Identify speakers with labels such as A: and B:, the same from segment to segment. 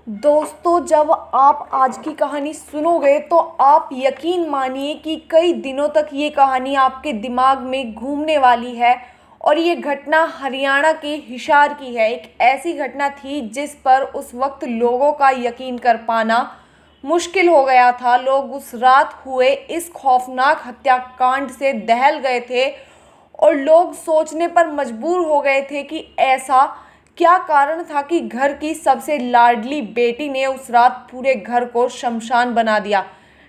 A: दोस्तों, जब आप आज की कहानी सुनोगे तो आप यकीन मानिए कि कई दिनों तक ये कहानी आपके दिमाग में घूमने वाली है। और ये घटना हरियाणा के हिसार की है। एक ऐसी घटना थी जिस पर उस वक्त लोगों का यकीन कर पाना मुश्किल हो गया था। लोग उस रात हुए इस खौफनाक हत्याकांड से दहल गए थे और लोग सोचने पर मजबूर हो गए थे कि ऐसा क्या कारण था कि घर की सबसे लाडली बेटी ने उस रात पूरे घर को शमशान बना दिया।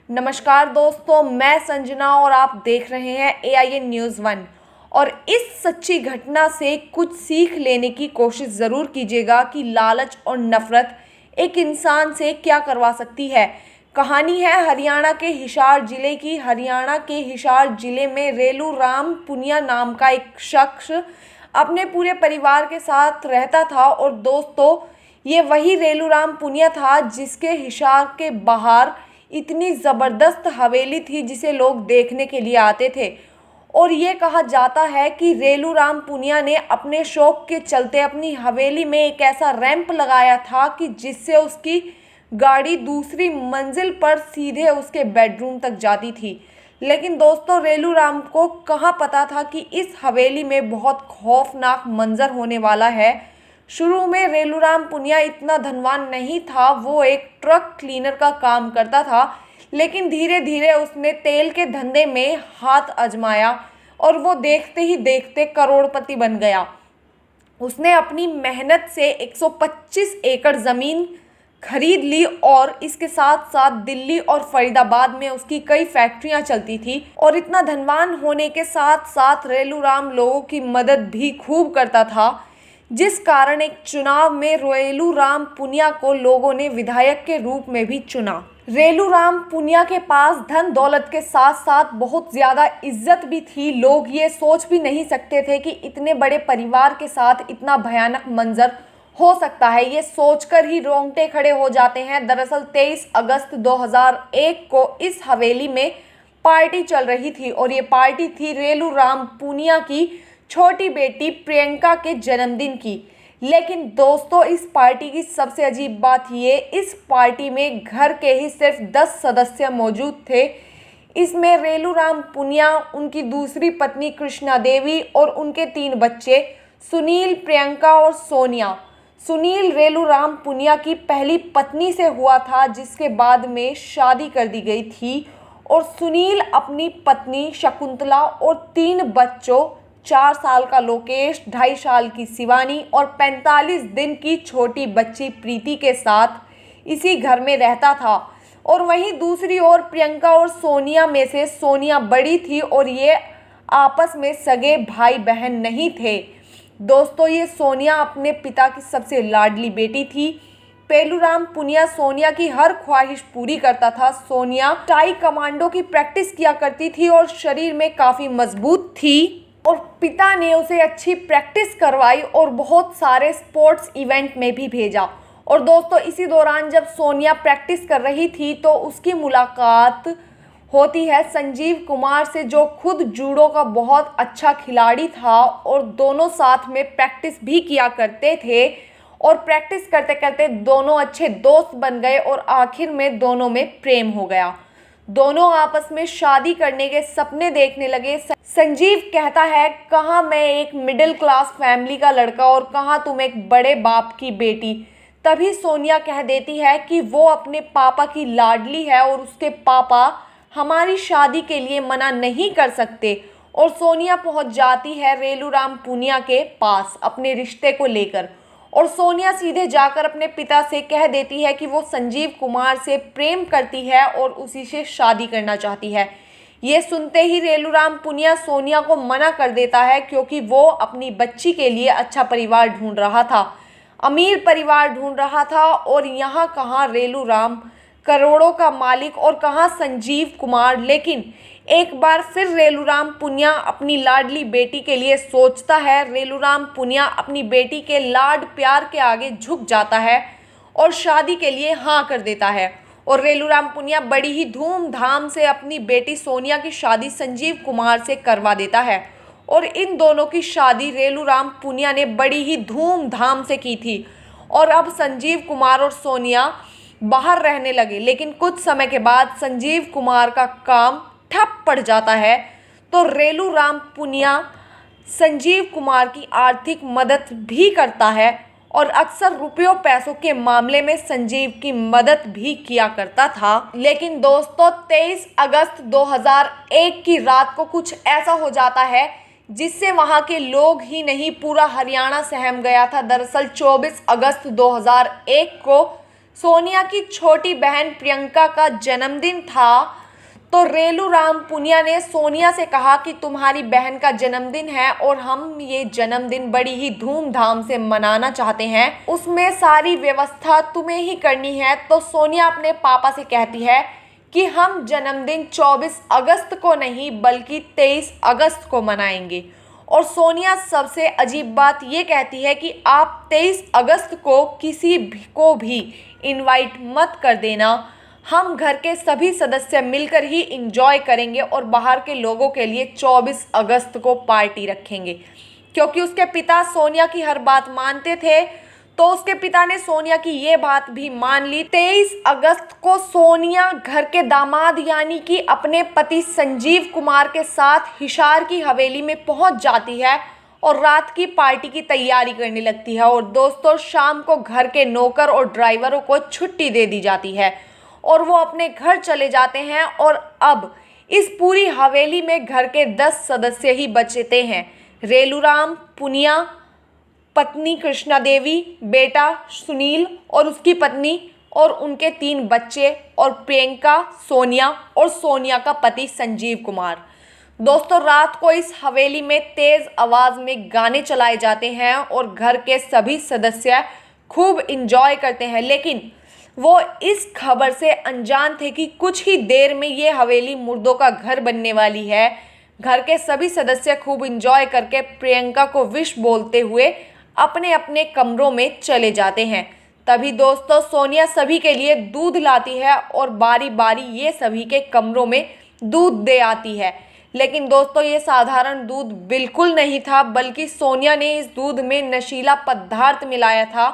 A: नमस्कार दोस्तों, मैं संजना और आप देख रहे हैं AIN न्यूज़ 1। और इस सच्ची घटना से कुछ सीख लेने की कोशिश ज़रूर कीजिएगा कि लालच और नफ़रत एक इंसान से क्या करवा सकती है। कहानी है हरियाणा के हिसार ज़िले की। हरियाणा के हिसार ज़िले में रेलू राम पुनिया नाम का एक शख्स अपने पूरे परिवार के साथ रहता था। और दोस्तों, ये वही रेलू राम पुनिया था जिसके हिसार के बाहर इतनी ज़बरदस्त हवेली थी जिसे लोग देखने के लिए आते थे। और ये कहा जाता है कि रेलू राम पुनिया ने अपने शौक के चलते अपनी हवेली में एक ऐसा रैंप लगाया था कि जिससे उसकी गाड़ी दूसरी मंजिल पर सीधे उसके बेडरूम तक जाती थी। लेकिन दोस्तों, रेलू राम को कहाँ पता था कि इस हवेली में बहुत खौफनाक मंजर होने वाला है। शुरू में रेलू राम पुनिया इतना धनवान नहीं था। वो एक ट्रक क्लीनर का काम करता था, लेकिन धीरे धीरे उसने तेल के धंधे में हाथ आजमाया और वो देखते ही देखते करोड़पति बन गया। उसने अपनी मेहनत से 125 एकड़ ज़मीन खरीद ली और इसके साथ साथ दिल्ली और फरीदाबाद में उसकी कई फैक्ट्रियां चलती थी। और इतना धनवान होने के साथ साथ रेलू राम लोगों की मदद भी खूब करता था, जिस कारण एक चुनाव में रेलू राम पुनिया को लोगों ने विधायक के रूप में भी चुना। रेलू राम पुनिया के पास धन दौलत के साथ साथ बहुत ज़्यादा इज्जत भी थी। लोग ये सोच भी नहीं सकते थे कि इतने बड़े परिवार के साथ इतना भयानक मंजर हो सकता है। ये सोचकर ही रोंगटे खड़े हो जाते हैं। दरअसल 23 अगस्त 2001 को इस हवेली में पार्टी चल रही थी और ये पार्टी थी रेलू राम पुनिया की छोटी बेटी प्रियंका के जन्मदिन की। लेकिन दोस्तों, इस पार्टी की सबसे अजीब बात ये, इस पार्टी में घर के ही सिर्फ 10 सदस्य मौजूद थे। इसमें रेलू राम पुनिया, उनकी दूसरी पत्नी कृष्णा देवी और उनके 3 बच्चे सुनील, प्रियंका और सोनिया। सुनील रेलू राम पुनिया की पहली पत्नी से हुआ था, जिसके बाद में शादी कर दी गई थी। और सुनील अपनी पत्नी शकुंतला और 3 बच्चों 4 साल का लोकेश, 2.5 साल की शिवानी और 45 दिन की छोटी बच्ची प्रीति के साथ इसी घर में रहता था। और वहीं दूसरी ओर प्रियंका और सोनिया में से सोनिया बड़ी थी और ये आपस में सगे भाई बहन नहीं थे। दोस्तों, ये सोनिया अपने पिता की सबसे लाडली बेटी थी। रेलू राम पुनिया सोनिया की हर ख्वाहिश पूरी करता था। सोनिया टाई कमांडो की प्रैक्टिस किया करती थी और शरीर में काफ़ी मजबूत थी और पिता ने उसे अच्छी प्रैक्टिस करवाई और बहुत सारे स्पोर्ट्स इवेंट में भी भेजा। और दोस्तों, इसी दौरान जब सोनिया प्रैक्टिस कर रही थी तो उसकी मुलाकात होती है संजीव कुमार से, जो खुद जूडो का बहुत अच्छा खिलाड़ी था और दोनों साथ में प्रैक्टिस भी किया करते थे। और प्रैक्टिस करते करते दोनों अच्छे दोस्त बन गए और आखिर में दोनों में प्रेम हो गया। दोनों आपस में शादी करने के सपने देखने लगे। संजीव कहता है, कहाँ मैं एक मिडिल क्लास फैमिली का लड़का और कहाँ तुम एक बड़े बाप की बेटी। तभी सोनिया कह देती है कि वो अपने पापा की लाडली है और उसके पापा हमारी शादी के लिए मना नहीं कर सकते। और सोनिया पहुंच जाती है रेलू राम पुनिया के पास अपने रिश्ते को लेकर। और सोनिया सीधे जाकर अपने पिता से कह देती है कि वो संजीव कुमार से प्रेम करती है और उसी से शादी करना चाहती है। ये सुनते ही रेलू राम पुनिया सोनिया को मना कर देता है, क्योंकि वो अपनी बच्ची के लिए अच्छा परिवार ढूंढ रहा था, अमीर परिवार ढूंढ रहा था। और यहाँ कहाँ रेलू राम करोड़ों का मालिक और कहाँ संजीव कुमार। लेकिन एक बार फिर रेलू राम पुनिया अपनी लाडली बेटी के लिए सोचता है। रेलू राम पुनिया अपनी बेटी के लाड प्यार के आगे झुक जाता है और शादी के लिए हाँ कर देता है। और रेलू राम पुनिया बड़ी ही धूमधाम से अपनी बेटी सोनिया की शादी संजीव कुमार से करवा देता है। और इन दोनों की शादी रेलू राम पुनिया ने बड़ी ही धूमधाम से की थी। और अब संजीव कुमार और सोनिया बाहर रहने लगे। लेकिन कुछ समय के बाद संजीव कुमार का काम ठप पड़ जाता है, तो रेलूराम पुनिया संजीव कुमार की आर्थिक मदद भी करता है और अक्सर रुपयों पैसों के मामले में संजीव की मदद भी किया करता था। लेकिन दोस्तों 23 अगस्त 2001 की रात को कुछ ऐसा हो जाता है जिससे वहां के लोग ही नहीं पूरा हरियाणा सहम गया था। दरअसल 24 अगस्त 2001 को सोनिया की छोटी बहन प्रियंका का जन्मदिन था। तो रेलूराम पुनिया ने सोनिया से कहा कि तुम्हारी बहन का जन्मदिन है और हम ये जन्मदिन बड़ी ही धूमधाम से मनाना चाहते हैं, उसमें सारी व्यवस्था तुम्हें ही करनी है। तो सोनिया अपने पापा से कहती है कि हम जन्मदिन 24 अगस्त को नहीं बल्कि 23 अगस्त को मनाएंगे। और सोनिया सबसे अजीब बात ये कहती है कि आप 23 अगस्त को किसी को भी इनवाइट मत कर देना, हम घर के सभी सदस्य मिलकर ही इंजॉय करेंगे और बाहर के लोगों के लिए 24 अगस्त को पार्टी रखेंगे। क्योंकि उसके पिता सोनिया की हर बात मानते थे, तो उसके पिता ने सोनिया की ये बात भी मान ली। 23 अगस्त को सोनिया घर के दामाद यानी कि अपने पति संजीव कुमार के साथ हिसार की हवेली में पहुंच जाती है और रात की पार्टी की तैयारी करने लगती है। और दोस्तों शाम को घर के नौकर और ड्राइवरों को छुट्टी दे दी जाती है और वो अपने घर चले जाते हैं। और अब इस पूरी हवेली में घर के 10 सदस्य ही बचते हैं। रेलूराम पुनिया, पत्नी कृष्णा देवी, बेटा सुनील और उसकी पत्नी और उनके 3 बच्चे और प्रियंका, सोनिया और सोनिया का पति संजीव कुमार। दोस्तों रात को इस हवेली में तेज आवाज में गाने चलाए जाते हैं और घर के सभी सदस्य खूब इंजॉय करते हैं। लेकिन वो इस खबर से अनजान थे कि कुछ ही देर में ये हवेली मुर्दों का घर बनने वाली है। घर के सभी सदस्य खूब इंजॉय करके प्रियंका को विश बोलते हुए अपने अपने कमरों में चले जाते हैं। तभी दोस्तों सोनिया सभी के लिए दूध लाती है और बारी बारी ये सभी के कमरों में दूध दे आती है। लेकिन दोस्तों ये साधारण दूध बिल्कुल नहीं था, बल्कि सोनिया ने इस दूध में नशीला पदार्थ मिलाया था,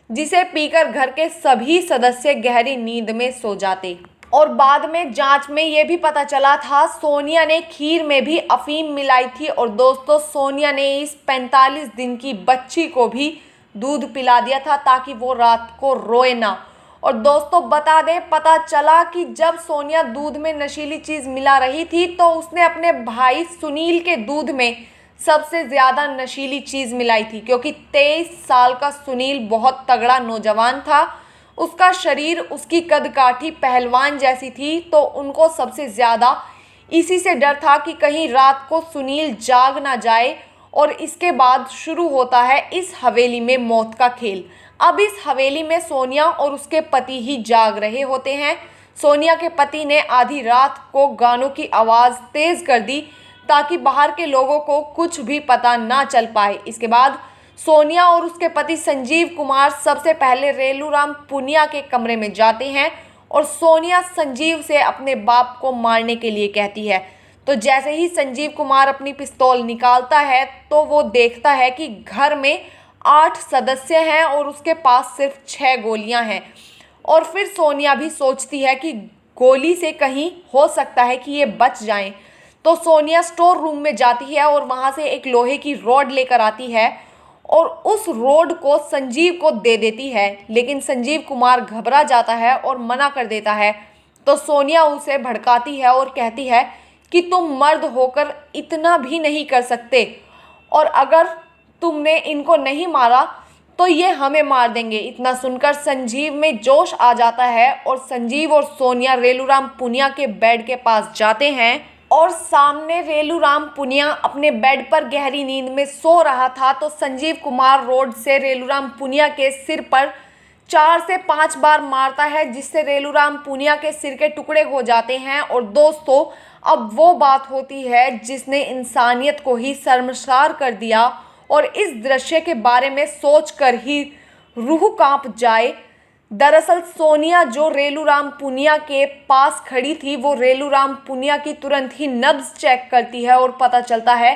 A: जिसे पीकर घर के सभी सदस्य गहरी नींद में सो जाते। और बाद में जांच में ये भी पता चला था सोनिया ने खीर में भी अफीम मिलाई थी। और दोस्तों सोनिया ने इस 45 दिन की बच्ची को भी दूध पिला दिया था ताकि वो रात को रोए ना। और दोस्तों बता दें, पता चला कि जब सोनिया दूध में नशीली चीज़ मिला रही थी तो उसने अपने भाई सुनील के दूध में सबसे ज़्यादा नशीली चीज़ मिलाई थी। क्योंकि 23 साल का सुनील बहुत तगड़ा नौजवान था, उसका शरीर, उसकी कदकाठी पहलवान जैसी थी, तो उनको सबसे ज़्यादा इसी से डर था कि कहीं रात को सुनील जाग ना जाए। और इसके बाद शुरू होता है इस हवेली में मौत का खेल। अब इस हवेली में सोनिया और उसके पति ही जाग रहे होते हैं। सोनिया के पति ने आधी रात को गानों की आवाज़ तेज़ कर दी ताकि बाहर के लोगों को कुछ भी पता ना चल पाए। इसके बाद सोनिया और उसके पति संजीव कुमार सबसे पहले रेलूराम पुनिया के कमरे में जाते हैं और सोनिया संजीव से अपने बाप को मारने के लिए कहती है। तो जैसे ही संजीव कुमार अपनी पिस्तौल निकालता है तो वो देखता है कि घर में 8 सदस्य हैं और उसके पास सिर्फ 6 गोलियां हैं। और फिर सोनिया भी सोचती है कि गोली से कहीं हो सकता है कि ये बच जाएं। तो सोनिया स्टोर रूम में जाती है और वहाँ से एक लोहे की रॉड लेकर आती है और उस रॉड को संजीव को दे देती है। लेकिन संजीव कुमार घबरा जाता है और मना कर देता है। तो सोनिया उसे भड़काती है और कहती है कि तुम मर्द होकर इतना भी नहीं कर सकते, और अगर तुमने इनको नहीं मारा तो ये हमें मार देंगे। इतना सुनकर संजीव में जोश आ जाता है और संजीव और सोनिया रेलूराम पुनिया के बेड के पास जाते हैं। और सामने रेलूराम पुनिया अपने बेड पर गहरी नींद में सो रहा था। तो संजीव कुमार रोड से रेलूराम पुनिया के सिर पर 4 से 5 बार मारता है, जिससे रेलूराम पुनिया के सिर के टुकड़े हो जाते हैं। और दोस्तों अब वो बात होती है जिसने इंसानियत को ही शर्मसार कर दिया, और इस दृश्य के बारे में सोचकर ही रूह कांप जाए। दरअसल सोनिया जो रेलूराम पुनिया के पास खड़ी थी, वो रेलूराम पुनिया की तुरंत ही नब्ज चेक करती है और पता चलता है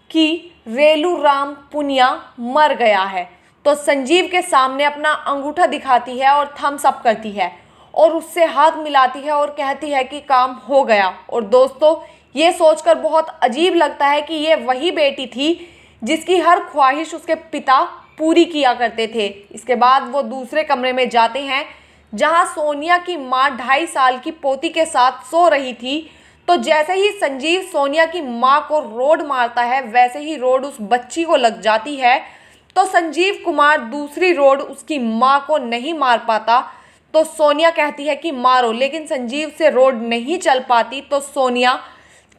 A: कि रेलूराम पुनिया मर गया है। तो संजीव के सामने अपना अंगूठा दिखाती है और थम्स अप करती है और उससे हाथ मिलाती है और कहती है कि काम हो गया। और दोस्तों, ये सोचकर बहुत अजीब लगता है कि ये वही बेटी थी जिसकी हर ख्वाहिश उसके पिता पूरी किया करते थे। इसके बाद वो दूसरे कमरे में जाते हैं जहां सोनिया की माँ 2.5 साल की पोती के साथ सो रही थी। तो जैसे ही संजीव सोनिया की माँ को रोड मारता है, वैसे ही रोड उस बच्ची को लग जाती है। तो संजीव कुमार दूसरी रोड उसकी माँ को नहीं मार पाता। तो सोनिया कहती है कि मारो, लेकिन संजीव से रोड नहीं चल पाती। तो सोनिया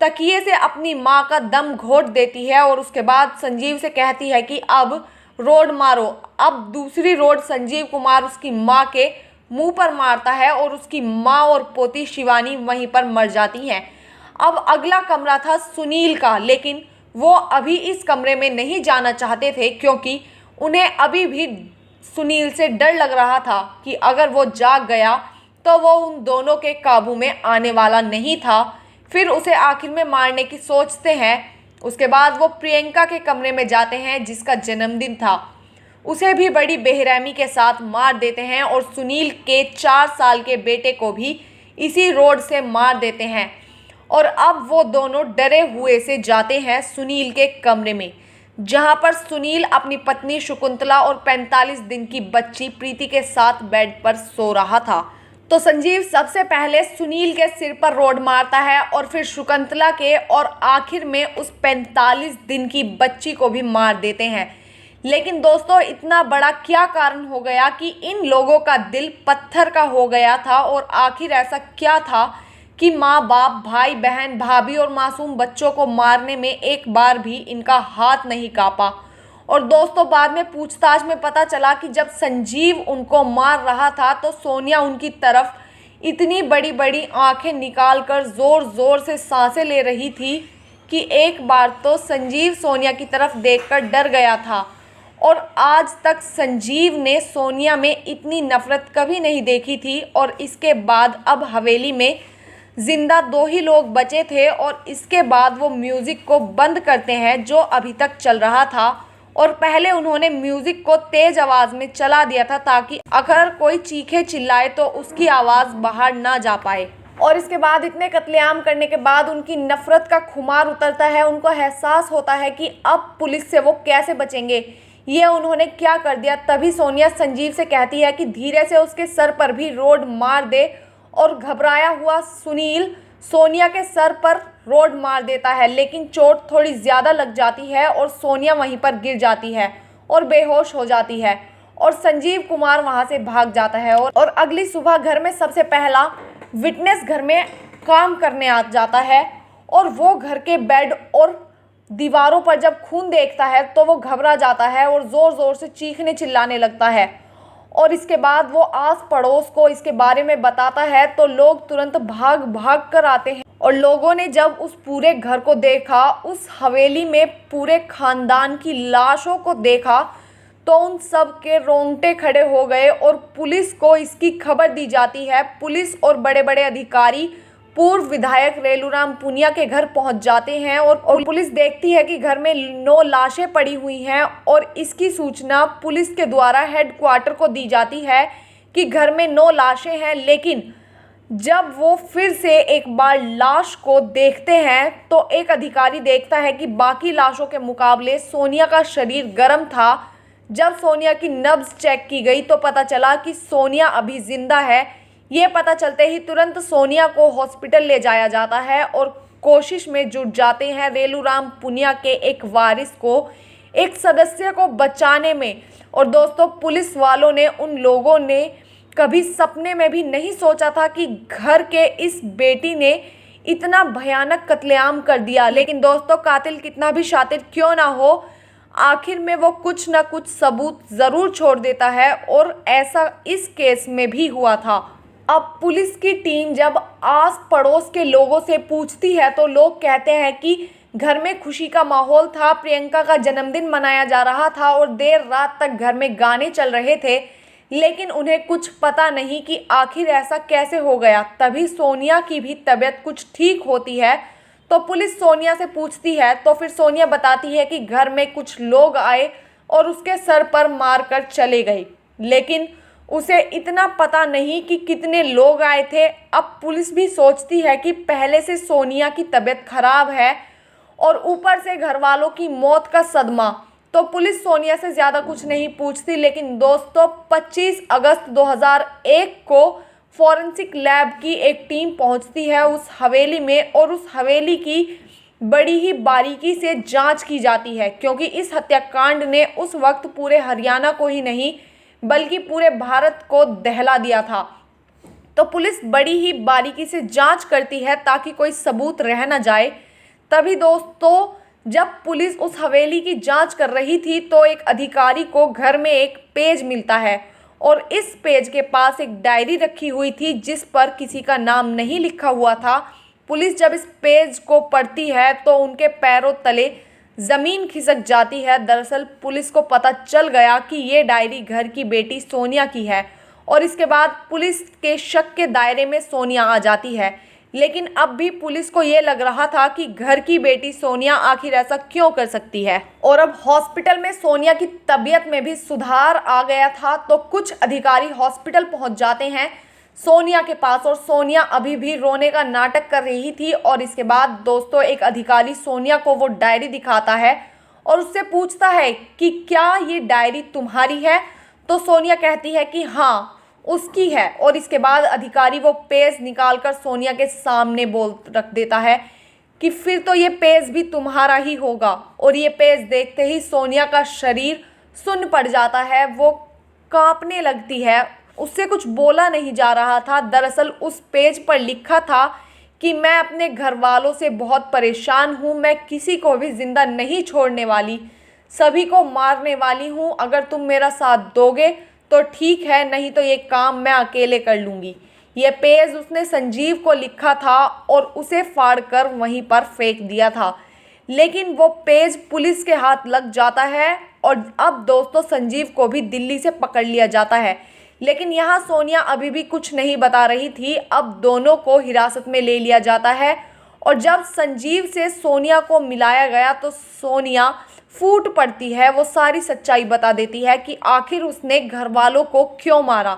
A: तकिए से अपनी माँ का दम घोट देती है और उसके बाद संजीव से कहती है कि अब रोड मारो। अब दूसरी रोड संजीव कुमार उसकी माँ के मुंह पर मारता है और उसकी माँ और पोती शिवानी वहीं पर मर जाती हैं। अब अगला कमरा था सुनील का, लेकिन वो अभी इस कमरे में नहीं जाना चाहते थे क्योंकि उन्हें अभी भी सुनील से डर लग रहा था कि अगर वो जाग गया तो वो उन दोनों के काबू में आने वाला नहीं था। फिर उसे आखिर में मारने की सोचते हैं। उसके बाद वो प्रियंका के कमरे में जाते हैं जिसका जन्मदिन था। उसे भी बड़ी बेरहमी के साथ मार देते हैं और सुनील के 4 साल के बेटे को भी इसी रोड से मार देते हैं। और अब वो दोनों डरे हुए से जाते हैं सुनील के कमरे में, जहां पर सुनील अपनी पत्नी शकुंतला और 45 दिन की बच्ची प्रीति के साथ बेड पर सो रहा था। तो संजीव सबसे पहले सुनील के सिर पर रोड मारता है और फिर शकुंतला के और आखिर में उस 45 दिन की बच्ची को भी मार देते हैं। लेकिन दोस्तों, इतना बड़ा क्या कारण हो गया कि इन लोगों का दिल पत्थर का हो गया था? और आखिर ऐसा क्या था कि माँ बाप, भाई बहन, भाभी और मासूम बच्चों को मारने में एक बार भी इनका हाथ नहीं कांपा? और दोस्तों, बाद में पूछताछ में पता चला कि जब संजीव उनको मार रहा था तो सोनिया उनकी तरफ इतनी बड़ी बड़ी आंखें निकालकर ज़ोर ज़ोर से सांसें ले रही थी कि एक बार तो संजीव सोनिया की तरफ देखकर डर गया था। और आज तक संजीव ने सोनिया में इतनी नफ़रत कभी नहीं देखी थी। और इसके बाद अब हवेली में जिंदा 2 ही लोग बचे थे और इसके बाद वो म्यूज़िक को बंद करते हैं जो अभी तक चल रहा था। और पहले उन्होंने म्यूज़िक को तेज़ आवाज़ में चला दिया था ताकि अगर कोई चीखे चिल्लाए तो उसकी आवाज़ बाहर ना जा पाए। और इसके बाद इतने कत्लेआम करने के बाद उनकी नफ़रत का खुमार उतरता है। उनको एहसास होता है कि अब पुलिस से वो कैसे बचेंगे, ये उन्होंने क्या कर दिया। तभी सोनिया संजीव से कहती है कि धीरे से उसके सर पर भी रोड मार दे। और घबराया हुआ सुनील सोनिया के सर पर रोड मार देता है, लेकिन चोट थोड़ी ज़्यादा लग जाती है और सोनिया वहीं पर गिर जाती है और बेहोश हो जाती है। और संजीव कुमार वहां से भाग जाता है। और अगली सुबह घर में सबसे पहला विटनेस घर में काम करने आ जाता है और वो घर के बेड और दीवारों पर जब खून देखता है तो वो घबरा जाता है और ज़ोर ज़ोर से चीखने चिल्लाने लगता है। और इसके बाद वो आस पड़ोस को इसके बारे में बताता है तो लोग तुरंत भाग भाग कर आते हैं। और लोगों ने जब उस पूरे घर को देखा, उस हवेली में पूरे खानदान की लाशों को देखा, तो उन सब के रोंगटे खड़े हो गए और पुलिस को इसकी खबर दी जाती है। पुलिस और बड़े बड़े अधिकारी पूर्व विधायक रेलूराम पुनिया के घर पहुंच जाते हैं और पुलिस देखती है कि घर में 9 लाशें पड़ी हुई हैं। और इसकी सूचना पुलिस के द्वारा हेडक्वार्टर को दी जाती है कि घर में 9 लाशें हैं। लेकिन जब वो फिर से एक बार लाश को देखते हैं तो एक अधिकारी देखता है कि बाकी लाशों के मुकाबले सोनिया का शरीर गर्म था। जब सोनिया की नब्ज चेक की गई तो पता चला कि सोनिया अभी जिंदा है। ये पता चलते ही तुरंत सोनिया को हॉस्पिटल ले जाया जाता है और कोशिश में जुट जाते हैं रेलूराम पुनिया के एक वारिस को, एक सदस्य को बचाने में। और दोस्तों, पुलिस वालों ने, उन लोगों ने कभी सपने में भी नहीं सोचा था कि घर के इस बेटी ने इतना भयानक कत्लेआम कर दिया। लेकिन दोस्तों, कातिल कितना भी शातिर क्यों ना हो, आखिर में वो कुछ ना कुछ सबूत ज़रूर छोड़ देता है। और ऐसा इस केस में भी हुआ था। अब पुलिस की टीम जब आस पड़ोस के लोगों से पूछती है तो लोग कहते हैं कि घर में खुशी का माहौल था, प्रियंका का जन्मदिन मनाया जा रहा था और देर रात तक घर में गाने चल रहे थे। लेकिन उन्हें कुछ पता नहीं कि आखिर ऐसा कैसे हो गया। तभी सोनिया की भी तबीयत कुछ ठीक होती है तो पुलिस सोनिया से पूछती है तो फिर सोनिया बताती है कि घर में कुछ लोग आए और उसके सर पर मारकर चले गए। लेकिन उसे इतना पता नहीं कि कितने लोग आए थे। अब पुलिस भी सोचती है कि पहले से सोनिया की तबीयत खराब है और ऊपर से घर वालों की मौत का सदमा, तो पुलिस सोनिया से ज़्यादा कुछ नहीं पूछती। लेकिन दोस्तों 25 अगस्त 2001 को फॉरेंसिक लैब की एक टीम पहुंचती है उस हवेली में और उस हवेली की बड़ी ही बारीकी से जांच की जाती है, क्योंकि इस हत्याकांड ने उस वक्त पूरे हरियाणा को ही नहीं बल्कि पूरे भारत को दहला दिया था। तो पुलिस बड़ी ही बारीकी से जांच करती है ताकि कोई सबूत रह न जाए। तभी दोस्तों जब पुलिस उस हवेली की जांच कर रही थी तो एक अधिकारी को घर में एक पेज मिलता है और इस पेज के पास एक डायरी रखी हुई थी जिस पर किसी का नाम नहीं लिखा हुआ था। पुलिस जब इस पेज को पढ़ती है तो उनके पैरों तले ज़मीन खिसक जाती है। दरअसल पुलिस को पता चल गया कि ये डायरी घर की बेटी सोनिया की है और इसके बाद पुलिस के शक के दायरे में सोनिया आ जाती है। लेकिन अब भी पुलिस को ये लग रहा था कि घर की बेटी सोनिया आखिर ऐसा क्यों कर सकती है। और अब हॉस्पिटल में सोनिया की तबीयत में भी सुधार आ गया था, तो कुछ अधिकारी हॉस्पिटल पहुंच जाते हैं सोनिया के पास और सोनिया अभी भी रोने का नाटक कर रही थी। और इसके बाद दोस्तों एक अधिकारी सोनिया को वो डायरी दिखाता है और उससे पूछता है कि क्या ये डायरी तुम्हारी है। तो सोनिया कहती है कि हाँ उसकी है। और इसके बाद अधिकारी वो पेज निकालकर सोनिया के सामने बोल रख देता है कि फिर तो ये पेज भी तुम्हारा ही होगा। और ये पेज देखते ही सोनिया का शरीर सुन्न पड़ जाता है, वो कांपने लगती है, उससे कुछ बोला नहीं जा रहा था। दरअसल उस पेज पर लिखा था कि मैं अपने घर वालों से बहुत परेशान हूँ, मैं किसी को भी ज़िंदा नहीं छोड़ने वाली, सभी को मारने वाली हूँ। अगर तुम मेरा साथ दोगे तो ठीक है, नहीं तो ये काम मैं अकेले कर लूँगी। ये पेज उसने संजीव को लिखा था और उसे फाड़कर वहीं पर फेंक दिया था। लेकिन वो पेज पुलिस के हाथ लग जाता है और अब दोस्तों संजीव को भी दिल्ली से पकड़ लिया जाता है। लेकिन यहाँ सोनिया अभी भी कुछ नहीं बता रही थी। अब दोनों को हिरासत में ले लिया जाता है और जब संजीव से सोनिया को मिलाया गया तो सोनिया फूट पड़ती है। वो सारी सच्चाई बता देती है कि आखिर उसने घर वालों को क्यों मारा।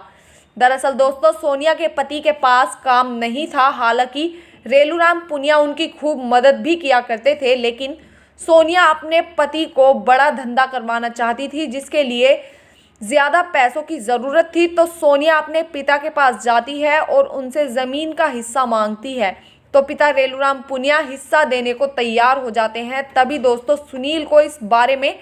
A: दरअसल दोस्तों सोनिया के पति के पास काम नहीं था, हालांकि रेलूराम पुनिया उनकी खूब मदद भी किया करते थे। लेकिन सोनिया अपने पति को बड़ा धंधा करवाना चाहती थी जिसके लिए ज़्यादा पैसों की ज़रूरत थी। तो सोनिया अपने पिता के पास जाती है और उनसे ज़मीन का हिस्सा मांगती है। तो पिता रेलूराम पुनिया हिस्सा देने को तैयार हो जाते हैं। तभी दोस्तों सुनील को इस बारे में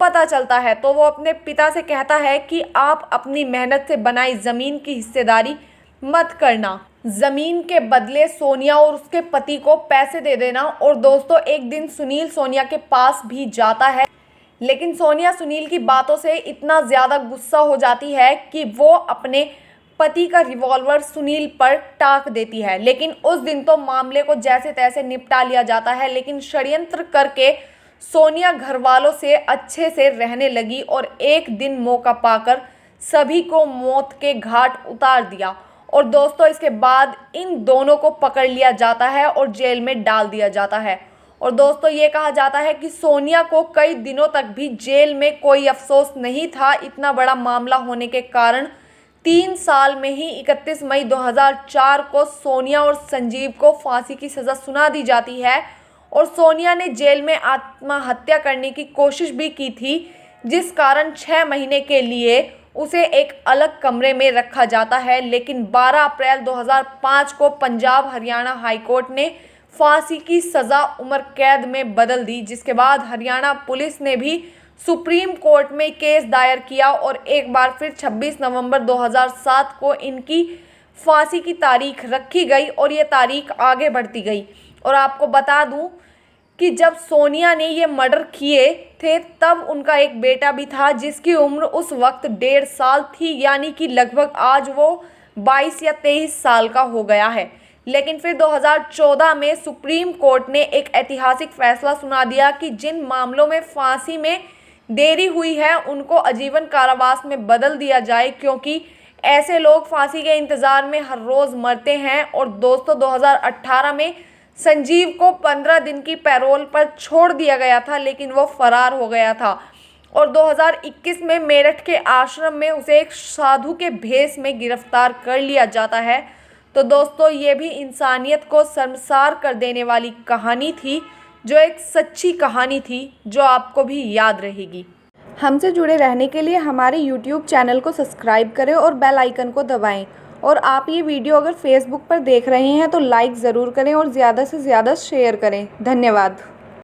A: पता चलता है तो वो अपने पिता से कहता है कि आप अपनी मेहनत से बनाई ज़मीन की हिस्सेदारी मत करना, ज़मीन के बदले सोनिया और उसके पति को पैसे दे देना। और दोस्तों एक दिन सुनील सोनिया के पास भी जाता है, लेकिन सोनिया सुनील की बातों से इतना ज़्यादा गुस्सा हो जाती है कि वो अपने पति का रिवॉल्वर सुनील पर टाँक देती है। लेकिन उस दिन तो मामले को जैसे तैसे निपटा लिया जाता है। लेकिन षड्यंत्र करके सोनिया घर वालों से अच्छे से रहने लगी और एक दिन मौका पाकर सभी को मौत के घाट उतार दिया। और दोस्तों इसके बाद इन दोनों को पकड़ लिया जाता है और जेल में डाल दिया जाता है। और दोस्तों ये कहा जाता है कि सोनिया को कई दिनों तक भी जेल में कोई अफसोस नहीं था। इतना बड़ा मामला होने के कारण 3 साल में ही 31 मई 2004 को सोनिया और संजीव को फांसी की सज़ा सुना दी जाती है। और सोनिया ने जेल में आत्महत्या करने की कोशिश भी की थी, जिस कारण 6 महीने के लिए उसे एक अलग कमरे में रखा जाता है। लेकिन 12 अप्रैल 2005 को पंजाब हरियाणा हाईकोर्ट ने फांसी की सज़ा उम्र कैद में बदल दी, जिसके बाद हरियाणा पुलिस ने भी सुप्रीम कोर्ट में केस दायर किया और एक बार फिर 26 नवंबर 2007 को इनकी फांसी की तारीख रखी गई और ये तारीख आगे बढ़ती गई। और आपको बता दूं कि जब सोनिया ने ये मर्डर किए थे तब उनका एक बेटा भी था जिसकी उम्र उस वक्त 1.5 साल थी, यानी कि लगभग आज वो 22 या 23 साल का हो गया है। लेकिन फिर 2014 में सुप्रीम कोर्ट ने एक ऐतिहासिक फैसला सुना दिया कि जिन मामलों में फांसी में देरी हुई है उनको आजीवन कारावास में बदल दिया जाए, क्योंकि ऐसे लोग फांसी के इंतज़ार में हर रोज़ मरते हैं। और दोस्तों 2018 में संजीव को 15 दिन की पैरोल पर छोड़ दिया गया था, लेकिन वो फरार हो गया था। और 2021 में मेरठ के आश्रम में उसे एक साधु के भेष में गिरफ्तार कर लिया जाता है। तो दोस्तों, ये भी इंसानियत को शर्मसार कर देने वाली कहानी थी, जो एक सच्ची कहानी थी, जो आपको भी याद रहेगी। हमसे जुड़े रहने के लिए हमारे YouTube चैनल को सब्सक्राइब करें और बेल आइकन को दबाएं। और आप ये वीडियो अगर फेसबुक पर देख रहे हैं तो लाइक ज़रूर करें और ज़्यादा से ज़्यादा शेयर करें। धन्यवाद।